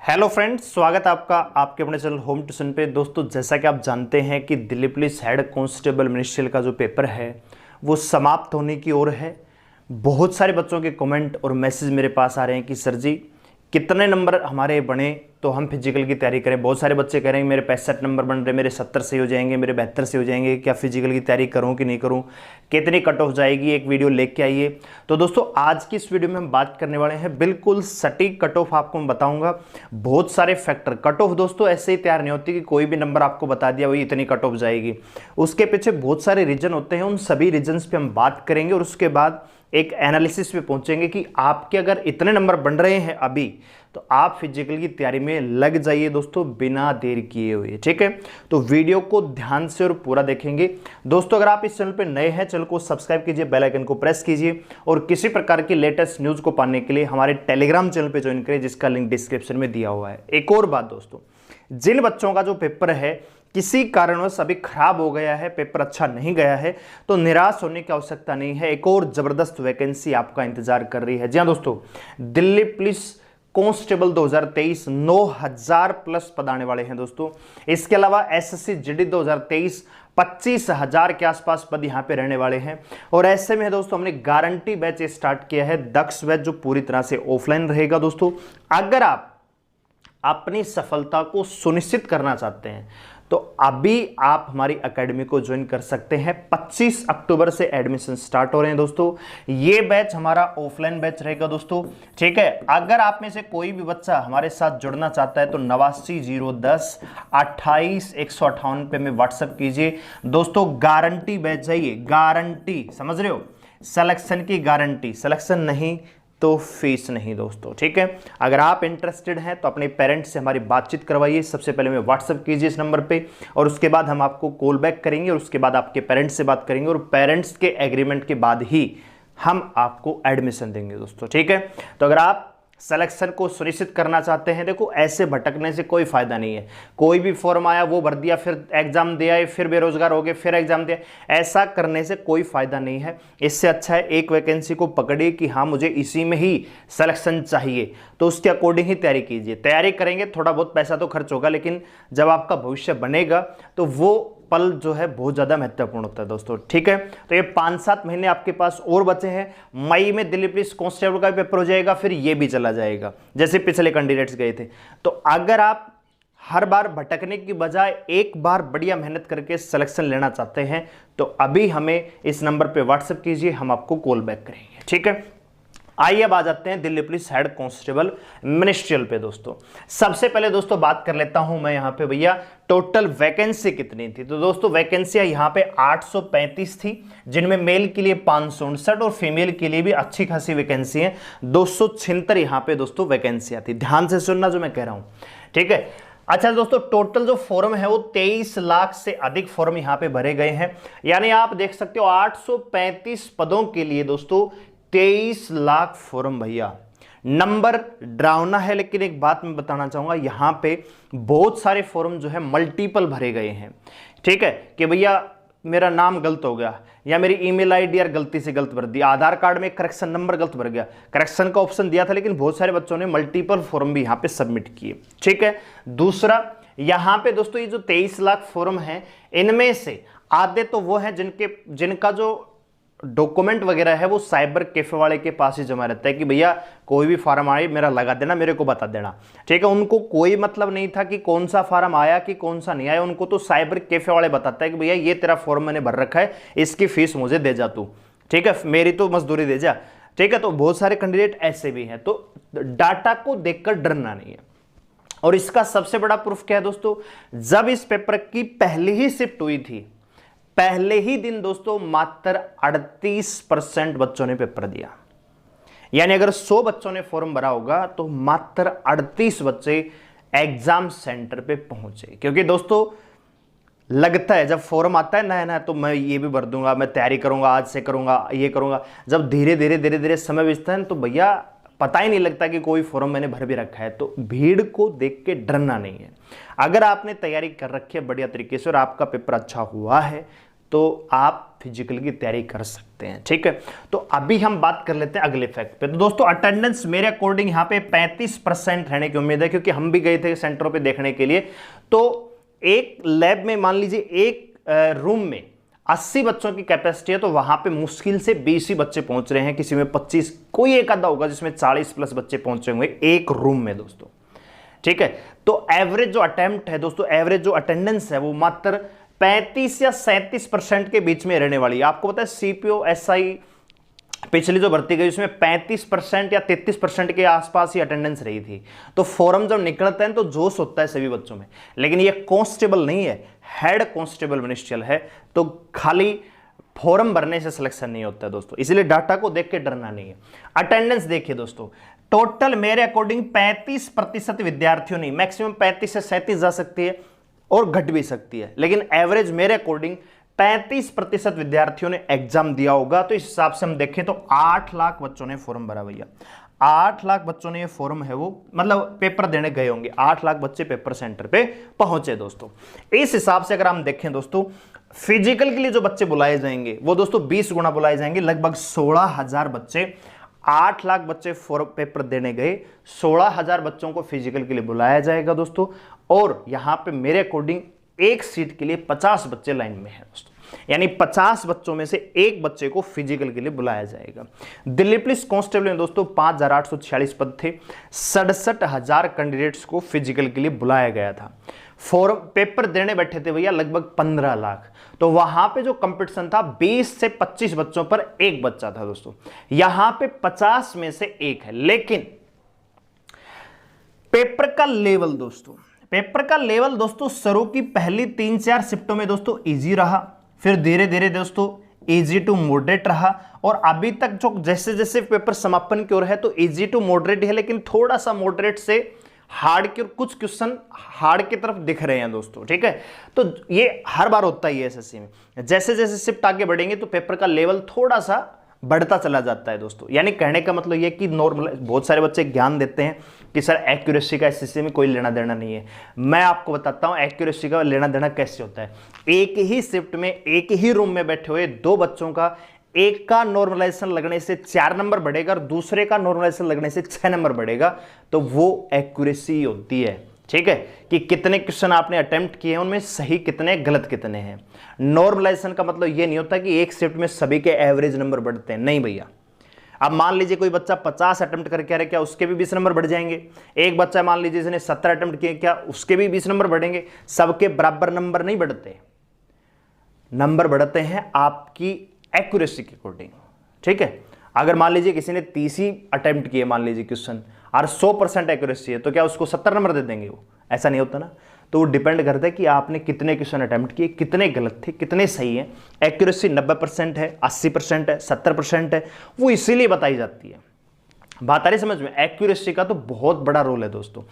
Hello friends, स्वागत है आपका आपके अपने चैनल होम ट्यूशन पे। दोस्तों, जैसा कि आप जानते हैं कि Delhi police head constable ministerial का जो पेपर है वो समाप्त होने की ओर है। बहुत सारे बच्चों के कमेंट और मैसेज मेरे पास आ रहे हैं कि सर जी कितने नंबर हमारे बने तो हम फिजिकल की तैयारी करें। बहुत सारे बच्चे कह रहे हैं मेरे 65 नंबर बन रहे, मेरे 70 से हो जाएंगे, मेरे 72 से हो जाएंगे, क्या फिजिकल की तैयारी करूं कि नहीं करूं, कितनी कट ऑफ जाएगी, एक वीडियो लेके आइए। तो दोस्तों, आज की इस वीडियो में हम बात करने वाले हैं बिल्कुल सटीक कट ऑफ आपको मैं बताऊंगा। बहुत सारे फैक्टर, कट ऑफ दोस्तों ऐसे ही तैयार नहीं होती कि कोई भी नंबर आपको बता दिया वही इतनी कट ऑफ जाएगी। उसके पीछे बहुत सारे रीजन होते हैं, उन सभी रीजन्स पे हम बात करेंगे और उसके बाद एक एनालिसिस पे पहुंचेंगे कि आपके अगर इतने नंबर बन रहे हैं अभी तो आप फिजिकल की तैयारी में लग जाइए दोस्तों, बिना देर किए हुए। ठीक है, तो वीडियो को ध्यान से और पूरा देखेंगे। दोस्तों, अगर आप इस चैनल पे नए हैं, चैनल को सब्सक्राइब कीजिए, बेल आइकन को प्रेस कीजिए और किसी प्रकार की लेटेस्ट न्यूज को पाने के लिए हमारे टेलीग्राम चैनल पे ज्वाइन करें, जिसका लिंक डिस्क्रिप्शन में दिया हुआ है। एक और बात दोस्तों, जिन बच्चों का जो पेपर है किसी कारणवश अभी खराब हो गया है, पेपर अच्छा नहीं गया है, तो निराश होने की आवश्यकता नहीं है। एक और जबरदस्त वैकेंसी आपका इंतजार कर रही है। जी हां दोस्तों, दिल्ली पुलिस कांस्टेबल 2023 9000 प्लस पद आने वाले हैं दोस्तों। इसके अलावा एसएससी जीडी 2023 25,000 के आसपास पद यहां पे रहने वाले हैं। और ऐसे में दोस्तों हमने गारंटी बैच स्टार्ट किया है, दक्ष बैच, जो पूरी तरह से ऑफलाइन रहेगा दोस्तों। अगर आप अपनी सफलता को सुनिश्चित करना चाहते हैं तो अभी आप हमारी एकेडमी को ज्वाइन कर सकते हैं। 25 अक्टूबर से एडमिशन स्टार्ट हो रहे हैं दोस्तों। ये बैच हमारा ऑफलाइन बैच रहेगा दोस्तों। ठीक है, अगर आप में से कोई भी बच्चा हमारे साथ जुड़ना चाहता है तो 89 010 28 158 पे में व्हाट्सएप कीजिए दोस्तों। गारंटी बैच जाइए, गारंटी, समझ रहे हो, सिलेक्शन की गारंटी, सिलेक्शन नहीं तो फीस नहीं दोस्तों। ठीक है, अगर आप इंटरेस्टेड हैं तो अपने पेरेंट्स से हमारी बातचीत करवाइए। सबसे पहले में व्हाट्सएप कीजिए इस नंबर पे और उसके बाद हम आपको कॉल बैक करेंगे और उसके बाद आपके पेरेंट्स से बात करेंगे और पेरेंट्स के एग्रीमेंट के बाद ही हम आपको एडमिशन देंगे दोस्तों। ठीक है, तो अगर आप सिलेक्शन को सुनिश्चित करना चाहते हैं, देखो ऐसे भटकने से कोई फायदा नहीं है। कोई भी फॉर्म आया वो भर दिया, फिर एग्जाम दे आए, फिर बेरोजगार हो गए, फिर एग्जाम दिया, ऐसा करने से कोई फायदा नहीं है। इससे अच्छा है एक वैकेंसी को पकड़िए कि हाँ मुझे इसी में ही सिलेक्शन चाहिए, तो उसके अकॉर्डिंग ही तैयारी कीजिए। तैयारी करेंगे, थोड़ा बहुत पैसा तो खर्च होगा, लेकिन जब आपका भविष्य बनेगा तो वो पल जो है बहुत ज्यादा महत्वपूर्ण होता है दोस्तों। ठीक है, तो ये 5-7 महीने आपके पास और बचे हैं। मई में दिल्ली पुलिस कांस्टेबल का पेपर हो जाएगा, फिर ये भी चला जाएगा जैसे पिछले कैंडिडेट्स गए थे। तो अगर आप हर बार भटकने की बजाय एक बार बढ़िया मेहनत करके सिलेक्शन लेना चाहते हैं तो अभी हमें इस नंबर पे व्हाट्सएप कीजिए, हम आपको कॉल बैक करेंगे। ठीक है, आइए अब आ जाते हैं Delhi police head constable ministerial पे दोस्तों। सबसे पहले दोस्तों बात कर लेता हूं मैं यहां पे, भैया टोटल वैकेंसी कितनी थी। तो दोस्तों वैकेंसियां यहां पे 835 थी, जिनमें मेल के लिए 559 और फीमेल के लिए भी अच्छी खासी वैकेंसी है, 276 यहां पे दोस्तों वैकेंसियां थी। ध्यान से सुनना जो मैं कह रहा हूं, ठीक है। अच्छा दोस्तों, टोटल जो फॉर्म है वो 23 लाख से अधिक फॉर्म यहां पे भरे गए हैं। यानी आप देख सकते हो 835 पदों के लिए दोस्तों 23 लाख फॉर्म। भैया नंबर डरावना है, लेकिन एक बात मैं बताना चाहूंगा, यहां पे बहुत सारे फॉर्म जो है मल्टीपल भरे गए हैं। ठीक है, कि भैया मेरा नाम गलत हो गया या मेरी ईमेल आईडी यार गलती से गलत भर दिया, आधार कार्ड में करेक्शन नंबर गलत भर गया, करेक्शन का ऑप्शन दिया था, लेकिन बहुत सारे बच्चों ने मल्टीपल फॉर्म भी यहां पे सबमिट किए। ठीक है, दूसरा यहां पे दोस्तों ये जो 23 लाख फॉर्म है, इनमें से आधे तो वो हैं जिनका जो डॉक्यूमेंट वगैरह है वो साइबर कैफे वाले के पास ही जमा रहता है कि भैया कोई भी फार्म आए मेरा लगा देना, मेरे को बता देना। ठीक है, उनको कोई मतलब नहीं था कि कौन सा फार्म आया कि कौन सा नहीं आया, उनको तो साइबर कैफे वाले बताता है कि भैया ये तेरा फॉर्म मैंने भर रखा है, इसकी फीस मुझे दे जा तू। ठीक है, मेरी तो मजदूरी दे जा। ठीक है, तो बहुत सारे कैंडिडेट ऐसे भी हैं, तो डाटा को देखकर डरना नहीं है। और इसका सबसे बड़ा प्रूफ क्या है दोस्तों, जब इस पेपर की पहली ही शिफ्ट हुई थी, पहले ही दिन दोस्तों मात्र 38% बच्चों ने पेपर दिया। यानी अगर 100 बच्चों ने फॉर्म भरा होगा तो मात्र 38 बच्चे एग्जाम सेंटर पे पहुंचे। क्योंकि दोस्तों लगता है जब फॉर्म आता है नया नया तो मैं ये भी भर दूंगा, मैं तैयारी करूंगा, आज से करूंगा, ये करूंगा। जब धीरे धीरे समय बीतता है तो भैया पता ही नहीं लगता कि कोई फॉर्म मैंने भर भी रखा है। तो भीड़ को देख के डरना नहीं है। अगर आपने तैयारी कर रखी है बढ़िया तरीके से और आपका पेपर अच्छा हुआ है तो आप फिजिकल की तैयारी कर सकते हैं। ठीक है, तो अभी हम बात कर लेते हैं अगले फैक्ट पे। तो दोस्तों अटेंडेंस मेरे अकॉर्डिंग यहाँ पे 35% रहने की उम्मीद है, क्योंकि हम भी गए थे सेंटरों पे देखने के लिए। तो एक लैब में मान लीजिए एक रूम में 80 बच्चों की कैपेसिटी है, तो वहां पे मुश्किल से 20 ही बच्चे पहुंच रहे हैं, किसी में 25, कोई एक आधा होगा जिसमें 40 प्लस बच्चे पहुंचे होंगे एक रूम में दोस्तों। ठीक है, तो एवरेज जो अटेम्प्ट है दोस्तों, एवरेज जो अटेंडेंस है वो मात्र 35 या 37% के बीच में रहने वाली है। आपको पता है सीपीओ एसआई पिछली जो भर्ती गई उसमें 35% या 33% के आसपास ही अटेंडेंस रही थी। तो फॉर्म जब निकलते हैं तो जोश होता है सभी बच्चों में, लेकिन ये कांस्टेबल नहीं है, हेड कांस्टेबल मिनिस्ट्रियल है, तो खाली फॉर्म भरने से सिलेक्शन नहीं होता है दोस्तों, इसलिए डाटा को देख के डरना नहीं है। अटेंडेंस देखिए दोस्तों, टोटल मेरे अकॉर्डिंग 35% विद्यार्थियों नहीं, मैक्सिमम 35 से 37 जा सकती है और घट भी सकती है, लेकिन एवरेज मेरे अकॉर्डिंग 35% विद्यार्थियों ने एग्जाम दिया होगा। तो इस हिसाब से हम देखें तो 8 लाख बच्चों ने फॉर्म भरा भैया, 8 लाख बच्चों ने ये फॉर्म है वो मतलब पेपर देने गए होंगे, 8 लाख बच्चे पेपर सेंटर पे पहुंचे दोस्तों। इस हिसाब से अगर हम देखें दोस्तों, फिजिकल के लिए जो बच्चे बुलाए जाएंगे वो दोस्तों 20 गुना बुलाए जाएंगे, लगभग 16,000 बच्चे, 8 लाख बच्चे फॉर्म पेपर देने गए, 16,000 बच्चों को फिजिकल के लिए बुलाया जाएगा दोस्तों। और यहां पे मेरे अकॉर्डिंग एक सीट के लिए 50 बच्चे लाइन में है दोस्तों, यानी 50 बच्चों में से एक बच्चे को फिजिकल के लिए बुलाया जाएगा। दिल्ली पुलिस कांस्टेबल में दोस्तों 5,846 पद थे, 67,000 कैंडिडेट्स को फिजिकल के लिए बुलाया गया था। फॉर्म पेपर देने बैठे थे भैया लगभग 15 लाख, तो वहां पे जो कंपटीशन था 20 से 25 बच्चों पर एक बच्चा था दोस्तों, यहां पे 50 में से एक है। लेकिन पेपर का लेवल दोस्तों, पेपर का लेवल दोस्तों शुरू की पहली 3-4 शिफ्टों में दोस्तों इजी रहा, फिर धीरे धीरे दोस्तों इजी टू मॉडरेट रहा, और अभी तक जो जैसे जैसे पेपर समापन की ओर है तो इजी टू मॉडरेट है, लेकिन थोड़ा सा मॉडरेट से हार्ड के कुछ क्वेश्चन हार्ड की तरफ दिख रहे हैं दोस्तों। ठीक है, तो ये हर बार होता ही है एसएससी में, जैसे जैसे शिफ्ट आगे बढ़ेंगे तो पेपर का लेवल थोड़ा सा बढ़ता चला जाता है दोस्तों। यानी कहने का मतलब ये कि नॉर्मल बहुत सारे बच्चे ज्ञान देते हैं कि सर एक्यूरेसी का एसएससी में कोई लेना देना नहीं है। मैं आपको बताता हूं एक्यूरेसी का लेना देना कैसे होता है। एक ही शिफ्ट में एक ही रूम में बैठे हुए दो बच्चों का, एक का नॉर्मलाइजेशन लगने से 4 नंबर बढ़ेगा और दूसरे का नॉर्मलाइजेशन लगने से 6 नंबर बढ़ेगा, तो वो एक्यूरेसी होती है। ठीक है, कि कितने क्वेश्चन आपने अटेम्प्ट किए हैं उनमें सही कितने गलत कितने हैं। नॉर्मलाइजेशन का मतलब ये नहीं होता कि एक शिफ्ट में सभी के एवरेज नंबर बढ़ते हैं, नहीं भैया। अब मान लीजिए कोई बच्चा 50 अटेम्प्ट करके आ रहा है, क्या उसके भी 20 नंबर बढ़ जाएंगे? एक बच्चा मान लीजिए जिसने 70 अटेम्प्ट किए, क्या उसके भी 20 नंबर बढ़ेंगे? सबके बराबर नंबर नहीं बढ़ते, नंबर बढ़ते हैं आपकी एक्यूरेसी के अकॉर्डिंग। ठीक है, अगर मान लीजिए किसी ने 30 ही अटेम्प्ट किए मान लीजिए क्वेश्चन और 100% एक्यूरेसी है, तो क्या उसको 70 नंबर दे देंगे? वो ऐसा नहीं होता ना। तो वो डिपेंड करता है कि आपने कितने क्वेश्चन अटेम्प्ट किए, कितने गलत थे, कितने सही हैं। एक्यूरेसी 90% है, 80% है, 70% है, वो इसीलिए बताई जाती है। बात आ रही समझ में? एक्यूरेसी का तो बहुत बड़ा रोल है दोस्तों।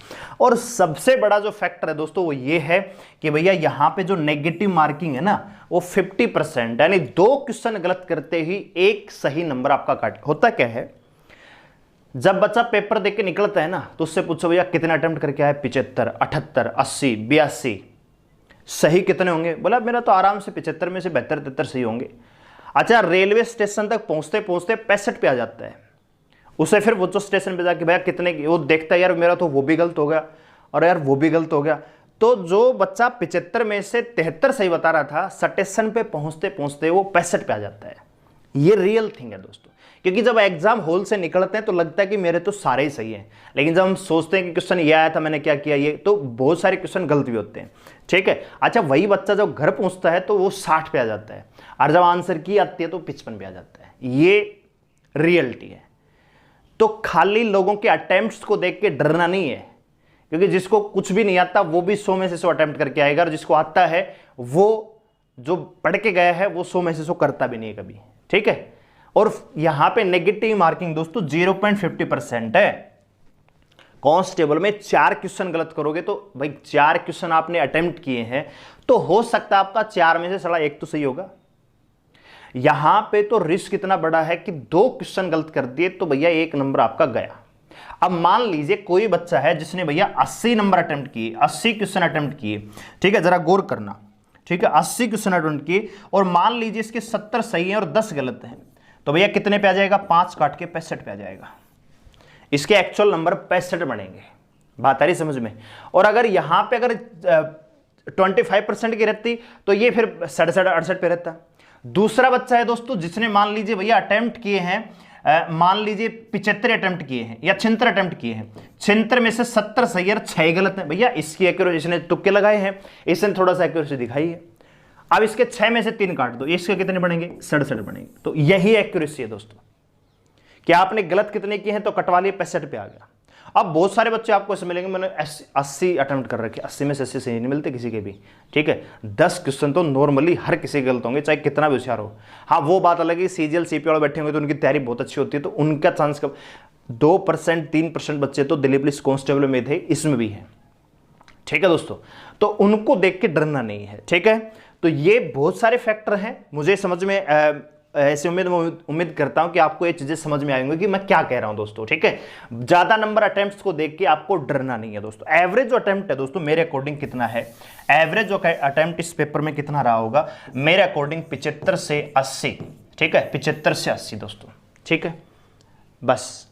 और सबसे बड़ा जो फैक्टर है दोस्तों वो ये है कि भैया यहां पे जो नेगेटिव मार्किंग है ना वो 50%, यानी 2 क्वेश्चन गलत करते ही एक सही नंबर आपका काट। होता क्या है, जब बच्चा पेपर देख के निकलता है ना तो उससे पूछो भैया कितने अटेम्प्ट करके आए? 75, 78, 80, 82, सही कितने होंगे? बोला मेरा तो आराम से 75 में से 72-73 सही होंगे। अच्छा, रेलवे स्टेशन तक पहुंचते पहुंचते 65 पे आ जाता है। उसे फिर वो जो स्टेशन पे जाके भैया कितने, वो देखता है यार मेरा तो वो भी गलत हो गया और यार वो भी गलत हो गया। तो जो बच्चा 75 में से 73 सही बता रहा था, स्टेशन पे पहुंचते पहुंचते वो 65 पे आ जाता है। ये रियल थिंग है दोस्तों, क्योंकि जब एग्जाम हॉल से निकलते हैं तो लगता है कि मेरे तो सारे ही सही हैं, लेकिन जब हम सोचते हैं कि क्वेश्चन ये आया था मैंने क्या किया, ये तो बहुत सारे क्वेश्चन गलत भी होते हैं। ठीक है, अच्छा वही बच्चा जब घर पहुंचता है तो वो 60 पे आ जाता है, और जब आंसर की आती है तो 55 पे आ जाता है। ये रियलिटी है। तो खाली लोगों के अटेम्प्ट्स को देख के डरना नहीं है, क्योंकि जिसको कुछ भी नहीं आता वो भी 100 में से 100 अटेम्प्ट करके आएगा, और जिसको आता है वो जो पढ़ के गया है वो 100 में से 100 करता भी नहीं है कभी। ठीक है, और यहां पे नेगेटिव मार्किंग दोस्तों 0.50% है। कांस्टेबल में 4 क्वेश्चन गलत करोगे तो भाई 4 क्वेश्चन आपने अटेम्प्ट किए हैं तो हो सकता है आपका 4 में से साला 1 तो सही होगा। यहां पे तो रिस्क इतना बड़ा है कि 2 क्वेश्चन गलत कर दिए तो भैया 1 नंबर आपका गया। अब मान लीजिए कोई बच्चा है जिसने भैया 80 नंबर अटेम्प्ट किए, 80 क्वेश्चन अटेम्प्ट किए। ठीक है, जरा गौर करना, ठीक है, 80 क्वेश्चन अटेम्प्ट किए और मान लीजिए इसके 70 सही हैं और 10 गलत हैं, तो भैया कितने पे आ जाएगा, 5 काट के 65 पे आ जाएगा। इसके एक्चुअल नंबर 65 बनेंगे। बात आ रही समझ में। और अगर यहां पे अगर 25% की रहती तो ये फिर 67 68 पे रहता। दूसरा बच्चा है दोस्तों जिसने मान लीजिए भैया अटेम्प्ट किए हैं, मान लीजिए 75 अटेम्प्ट किए हैं या 76 अटेम्प्ट किए हैं, 76 में से 70 सही और 6 गलत हैं, भैया इसकी एक्यूरेसी, इसने तुक्के लगाए हैं, इसने थोड़ा सा एक्यूरेसी दिखाई है। अब इसके 6 में से 3 काट दो, इसके कितने बनेंगे, 67 बनेंगे। तो यही एक्यूरेसी है दोस्तों कि आपने गलत कितने किए हैं तो कटवा लिए, 65 पे आ गया। अब बहुत सारे बच्चे आपको ऐसे मिलेंगे, मैंने 80 अटेम्प्ट कर रखे, 80 में से 80 सही नहीं मिलते किसी के भी, ठीक है। 10 क्वेश्चन तो नॉर्मली हर किसी के गलत होंगे, चाहे कितना भी होशियार हो। हाँ वो बात अलग है, सीजीएल सीपी वाले बैठे होंगे तो उनकी तैयारी बहुत अच्छी होती है, तो उनका चांस कब, 2% 3% बच्चे तो दिल्ली पुलिस कांस्टेबल में थे, इसमें भी है, ठीक है दोस्तों। तो उनको देख के डरना नहीं है, ठीक है। तो ये बहुत सारे फैक्टर हैं, मुझे समझ में ऐसे उम्मीद करता हूं कि आपको ये चीजें समझ में आएंगी कि मैं क्या कह रहा हूं दोस्तों, ठीक है। ज्यादा नंबर अटेम्प्ट्स को देख के आपको डरना नहीं है दोस्तों। एवरेज जो अटेम्प्ट है दोस्तों मेरे अकॉर्डिंग कितना है, एवरेज जो अटेम्प्ट इस पेपर में कितना रहा होगा, मेरे अकॉर्डिंग 75 से 80, ठीक है, 75 से 80 दोस्तों, ठीक है। बस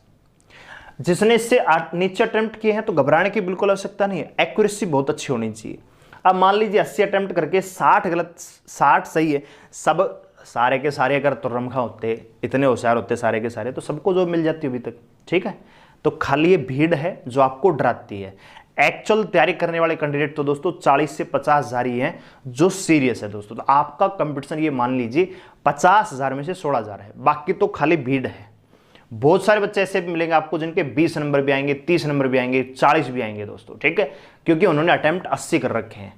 जिसने इससे नीचे अटेम्प्ट किए हैं तो घबराने की बिल्कुल आवश्यकता नहीं है, एक्यूरेसी बहुत अच्छी होनी चाहिए। अब मान लीजिए 80 अटेम्प्ट करके 60 गलत, 60 सही है, सब सारे के सारे अगर तुर्रमखा होते, इतने होशियार होते सारे के सारे, तो सबको जॉब मिल जाती अभी तक, ठीक है। तो खाली ये भीड़ है जो आपको डराती है। एक्चुअल तैयारी करने वाले कैंडिडेट तो दोस्तों 40 से 50,000 ही हैं जो सीरियस है दोस्तों। तो आपका कंपटीशन ये मान लीजिए 50,000 में से 16,000 है, बाकी तो खाली भीड़ है। बहुत सारे बच्चे ऐसे भी मिलेंगे आपको जिनके 20 नंबर भी आएंगे, 30 नंबर भी आएंगे, 40 भी आएंगे दोस्तों, ठीक है, क्योंकि उन्होंने अटेम्प्ट 80 कर रखे हैं,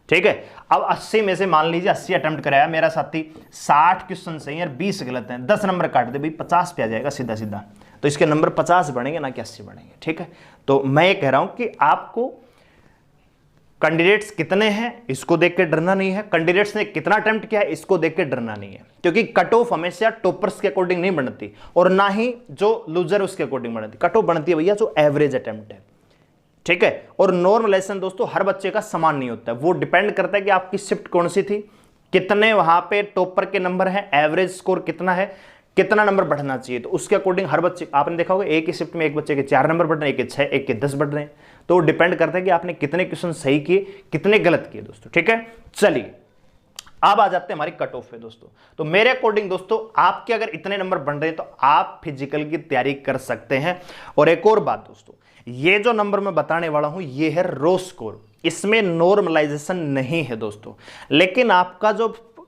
ठीक है। अब 80 में से मान लीजिए 80 अटेम्प्ट कराया मेरा साथी, 60 क्वेश्चन सही है और 20 गलत हैं, 10 नंबर काट दे भाई, 50 पे आ जाएगा सीधा सीधा। तो इसके नंबर 50 बढ़ेंगे ना कि 80 बढ़ेंगे, ठीक है। तो मैं ये कह रहा हूं कि आपको कैंडिडेट्स कितने हैं इसको देख के डरना नहीं है, कैंडिडेट्स ने कितना अटेम्प्ट किया है इसको देख के डरना नहीं है, क्योंकि कट ऑफ हमेशा टॉपर्स के अकॉर्डिंग नहीं बनती और ना ही जो लूजर उसके अकॉर्डिंग बनती। कट ऑफ बनती है भैया जो एवरेज अटेम्प्ट है, ठीक है। और नॉर्मलाइजेशन दोस्तों हर बच्चे का समान नहीं होता है, वो डिपेंड करता है कि आपकी शिफ्ट कौन सी थी, कितने वहां पे टॉपर के नंबर हैं, एवरेज स्कोर कितना है, कितना नंबर बढ़ना चाहिए, तो उसके अकॉर्डिंग हर बच्चे, आपने देखा होगा एक ही शिफ्ट में एक बच्चे के 4 नंबर बढ़ रहे हैं, एक के 6, एक के 10 बढ़ रहे हैं। तो डिपेंड करता है कि आपने कितने क्वेश्चन सही किए, कितने गलत किए दोस्तों, ठीक है। चलिए अब आ जाते हैं हमारी कट ऑफ पे दोस्तों। तो मेरे अकॉर्डिंग दोस्तों आपके अगर इतने नंबर बन रहे हैं तो आप फिजिकल की तैयारी कर सकते हैं। और एक और बात दोस्तों, ये जो नंबर मैं बताने वाला हूं ये है रो स्कोर, इसमें नॉर्मलाइजेशन नहीं है दोस्तों। लेकिन आपका जो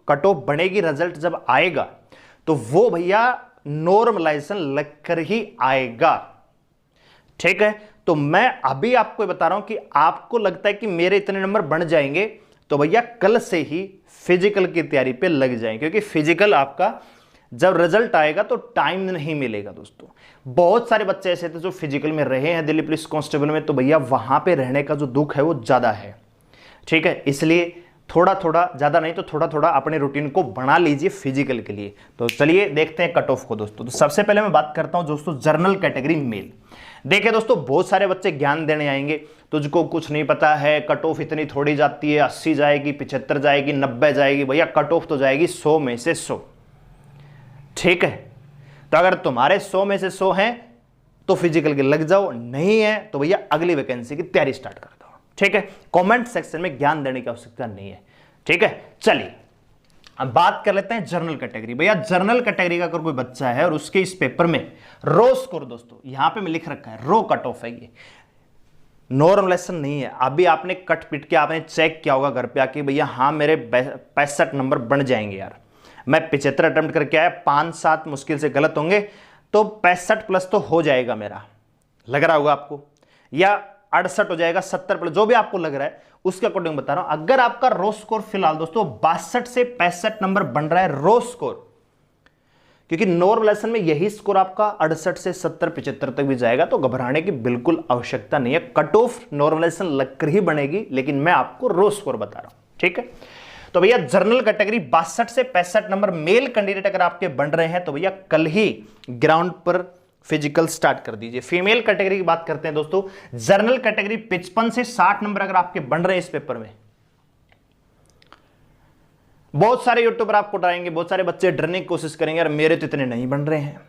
कट ऑफ बनेगी, रिजल्ट जब आएगा तो वो भैया नॉर्मलाइजेशन लगकर ही आएगा, ठीक है। तो मैं अभी आपको बता रहा हूं कि आपको लगता है कि मेरे इतने नंबर बन जाएंगे, तो भैया कल से ही फिजिकल की तैयारी पे लग जाएं, क्योंकि फिजिकल आपका जब रिजल्ट आएगा तो टाइम नहीं मिलेगा दोस्तों। बहुत सारे बच्चे ऐसे थे जो फिजिकल में रहे हैं दिल्ली पुलिस कांस्टेबल में, तो भैया वहां पे रहने का जो दुख है वो ज्यादा है, ठीक है। इसलिए थोड़ा थोड़ा, ज्यादा नहीं तो थोड़ा थोड़ा अपने रूटीन को बना लीजिए फिजिकल के लिए। तो चलिए देखते हैं कट ऑफ को दोस्तों। तो सबसे पहले मैं बात करता हूं दोस्तों जर्नल कैटेगरी मेल। देखिए दोस्तों बहुत सारे बच्चे ज्ञान देने आएंगे, तुझको कुछ नहीं पता है, कट ऑफ इतनी थोड़ी जाती है, 80 जाएगी, 75 जाएगी, 90 जाएगी। भैया कट ऑफ तो जाएगी 100 में से 100, ठीक है। तो अगर तुम्हारे 100 में से 100 हैं तो फिजिकल के लग जाओ, नहीं है तो भैया अगली वैकेंसी की तैयारी स्टार्ट कर दो, ठीक है। कमेंट सेक्शन में ज्ञान देने की आवश्यकता नहीं है, ठीक है। चलिए अब बात कर लेते हैं जनरल कैटेगरी। भैया जनरल कैटेगरी का अगर कोई बच्चा है और उसके इस पेपर में रो स्कोर दोस्तों यहां पे मैं लिख रखा है, रो कट ऑफ है, ये नॉर्मलाइजेशन नहीं है। अभी आपने कट पिट के आपने चेक किया होगा घर पे आके, भैया हाँ मेरे 65 नंबर बन जाएंगे यार, मैं 75 अटेम्प्ट करके आया, 5-7 मुश्किल से गलत होंगे तो 65 प्लस तो हो जाएगा मेरा, लग रहा होगा आपको, या 68 हो जाएगा, 70 प्लस, जो भी आपको लग रहा है उसके अकॉर्डिंग बता रहा हूं। अगर आपका रो स्कोर फिलहाल दोस्तों 62 से 65 नंबर बन रहा है रो स्कोर, क्योंकि नॉर्मलाइजेशन में यही स्कोर आपका 68 से 70-75 तक भी जाएगा, तो घबराने की बिल्कुल आवश्यकता नहीं है। कट ऑफ नॉर्मलाइजेशन लगकर ही बनेगी, लेकिन मैं आपको रो स्कोर बता रहा हूं, ठीक है। तो भैया जनरल कैटेगरी 62 से 65 नंबर मेल कैंडिडेट अगर आपके बन रहे हैं तो भैया कल ही ग्राउंड पर फिजिकल स्टार्ट कर दीजिए। फीमेल कैटेगरी की बात करते हैं दोस्तों, जनरल कैटेगरी 55 से 60 नंबर अगर आपके बन रहे हैं इस पेपर में, बहुत सारे यूट्यूबर आपको डराएंगे, बहुत सारे बच्चे डरने की कोशिश करेंगे, यार मेरे तो इतने नहीं बन रहे हैं,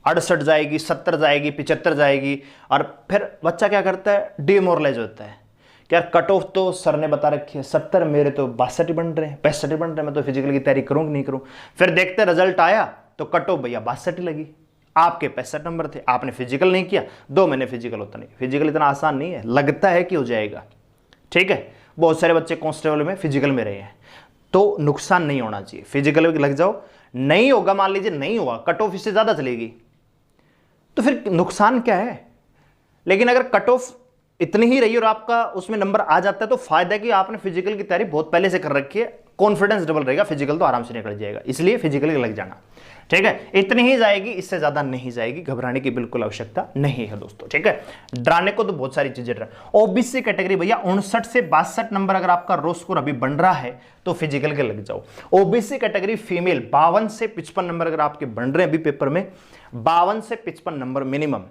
68 जाएगी, 70 जाएगी, 75 जाएगी, और फिर बच्चा क्या करता है, डिमोरलाइज होता है कि यार कट ऑफ तो सर ने बता रखी है 70, मेरे तो 62 ही बन रहे हैं, 65 ही बन रहे हैं, मैं तो फिजिकल की तैयारी करूँ कि नहीं करूँ। फिर देखते रिजल्ट आया तो कट ऑफ भैया 62 ही लगी, आपके 65 नंबर थे, आपने फिजिकल नहीं किया, 2 महीने फिजिकल होता नहीं। फिजिकल इतना आसान नहीं है, लगता है कि हो जाएगा, ठीक है। बहुत सारे बच्चे कांस्टेबल में फिजिकल में रहे हैं, तो नुकसान नहीं होना चाहिए, फिजिकल में लग जाओ, नहीं होगा, मान लीजिए नहीं हुआ, कट ऑफ इससे ज्यादा चलेगी, तो फिर नुकसान क्या है। लेकिन अगर कट ऑफ इतनी ही रही और आपका उसमें नंबर आ जाता है तो फायदा है कि आपने फिजिकल की तैयारी बहुत पहले से कर रखी है, कॉन्फिडेंस डबल रहेगा, फिजिकल तो आराम से निकल जाएगा, इसलिए फिजिकल लग जाना, ठीक है। इतनी ही जाएगी, इससे ज्यादा नहीं जाएगी, घबराने की बिल्कुल आवश्यकता नहीं है दोस्तों, ठीक है। डराने को तो बहुत सारी चीजें डर। ओबीसी कैटेगरी भैया 59 से 62 नंबर अगर आपका रो स्कोर अभी बन रहा है तो फिजिकल के लग जाओ। ओबीसी कैटेगरी फीमेल 52 से 55 नंबर अगर आपके बन रहे हैं अभी पेपर में, 52 से 55 नंबर मिनिमम।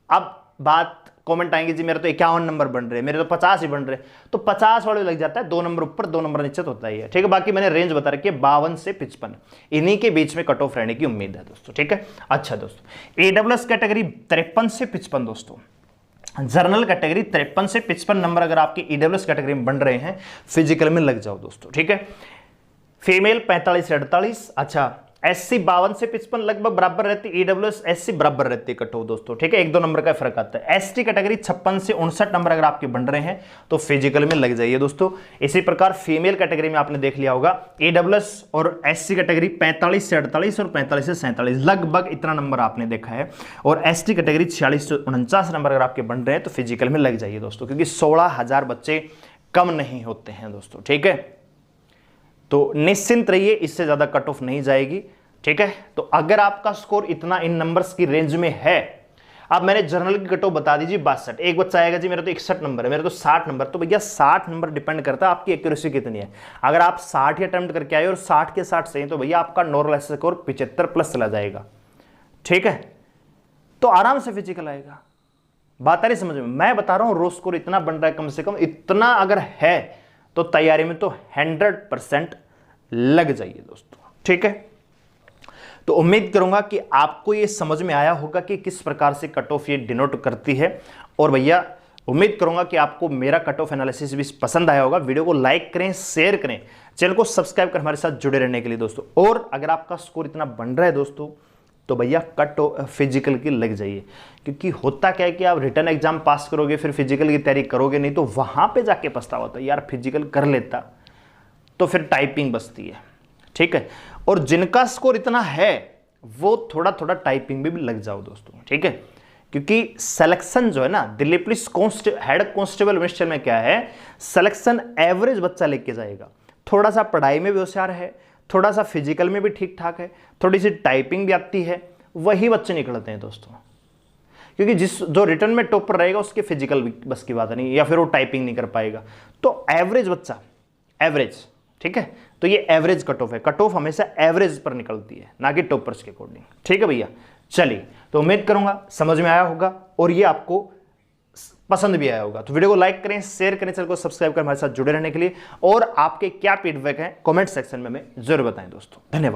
अब बात कमेंट आएंगे जी मेरे तो 51 नंबर बन रहे हैं, मेरे तो 50 ही बन रहे हैं, तो 50 वाले लग जाता है, 2 नंबर ऊपर 2 नंबर नीचे तो होता ही है, ठीक है। बाकी मैंने रेंज बता रखी है 52 से 55, इन्हीं के बीच में कट ऑफ रहने की उम्मीद है दोस्तों, ठीक है। अच्छा दोस्तों, एडब्ल्यूएस कैटेगरी 53 से 55 दोस्तों, जर्नल कैटेगरी 53 से 55 नंबर अगर आपके ईडब्ल्यूएस कैटेगरी में बन रहे हैं, फिजिकल में लग जाओ दोस्तों, ठीक है। फीमेल 45 से 48, अच्छा एससी 52 से 55 लगभग बराबर रहती है, ईडब्ल्यूएस एससी बराबर रहती है कट ऑफ दोस्तों, ठीक है, 1-2 नंबर का फर्क आता है। एसटी कैटेगरी 56 से 59 नंबर अगर आपके बन रहे हैं तो फिजिकल में लग जाइए दोस्तों। इसी प्रकार फीमेल कैटेगरी में आपने देख लिया होगा, ईडब्ल्यूएस और एससी कैटेगरी 45 से 48 और 45 से 47 लगभग इतना नंबर आपने देखा है, और एसटी कैटेगरी 46 से 49 नंबर अगर आपके बन रहे हैं तो फिजिकल में लग जाइए दोस्तों, क्योंकि 16,000 बच्चे कम नहीं होते हैं दोस्तों, ठीक है। तो निश्चिंत रहिए, इससे ज्यादा कट ऑफ नहीं जाएगी, ठीक है। तो अगर आपका स्कोर इतना इन नंबर्स की रेंज में है, अब मैंने जर्नल की कट ऑफ बता दीजिए 62, एक बच्चा आएगा जी मेरा तो 61 नंबर है, मेरा तो 60 नंबर, तो भैया 60 नंबर डिपेंड करता है आपकी एक्यूरेसी कितनी है। अगर आप 60 ही अटेम्प्ट करके आए और 60 के 60 सही तो भैया आपका नॉर्मल स्कोर 75 प्लस चला जाएगा, ठीक है, तो आराम से फिजिकल आएगा। बात आ रही समझ में, मैं बता रहा हूं रो स्कोर इतना बन रहा है, कम से कम इतना अगर है तो तैयारी में तो 100% लग जाइए दोस्तों, ठीक है। तो उम्मीद करूंगा कि आपको ये समझ में आया होगा कि किस प्रकार से कट ऑफ ये डिनोट करती है, और भैया उम्मीद करूंगा कि आपको मेरा कट ऑफ एनालिसिस भी पसंद आया होगा। वीडियो को लाइक करें, शेयर करें, चैनल को सब्सक्राइब कर हमारे साथ जुड़े रहने के लिए दोस्तों। और अगर आपका स्कोर इतना बन रहा है दोस्तों तो भैया कट ऑफ फिजिकल की लग जाइए, क्योंकि होता क्या है कि आप रिटर्न एग्जाम पास करोगे फिर फिजिकल की तैयारी करोगे नहीं, तो वहां पे जाके पछतावा होता है, यार फिजिकल कर लेता तो फिर टाइपिंग बचती है, ठीक है। और जिनका स्कोर इतना है वो थोड़ा थोड़ा टाइपिंग में भी लग जाओ दोस्तों, ठीक है, क्योंकि सिलेक्शन जो है ना Delhi police head constable minister में क्या है, सिलेक्शन एवरेज बच्चा लेके जाएगा, थोड़ा सा पढ़ाई में भी होशियार है, थोड़ा सा फिजिकल में भी ठीक ठाक है, थोड़ी सी टाइपिंग भी आती है, वही बच्चे निकलते हैं दोस्तों। क्योंकि जो रिटर्न में टॉपर रहेगा उसके फिजिकल बस की बात नहीं, या फिर वो टाइपिंग नहीं कर पाएगा, तो एवरेज बच्चा, एवरेज, ठीक है, तो ये एवरेज कट ऑफ है, कट ऑफ हमेशा एवरेज पर निकलती है, ना कि टॉपर्स के अकॉर्डिंग, ठीक है भैया। चलिए, तो उम्मीद करूंगा समझ में आया होगा और ये आपको पसंद भी आया होगा। तो वीडियो को लाइक करें, शेयर करें, चैनल को सब्सक्राइब कर हमारे साथ जुड़े रहने के लिए, और आपके क्या फीडबैक है कमेंट सेक्शन में हमें जरूर बताएं दोस्तों। धन्यवाद।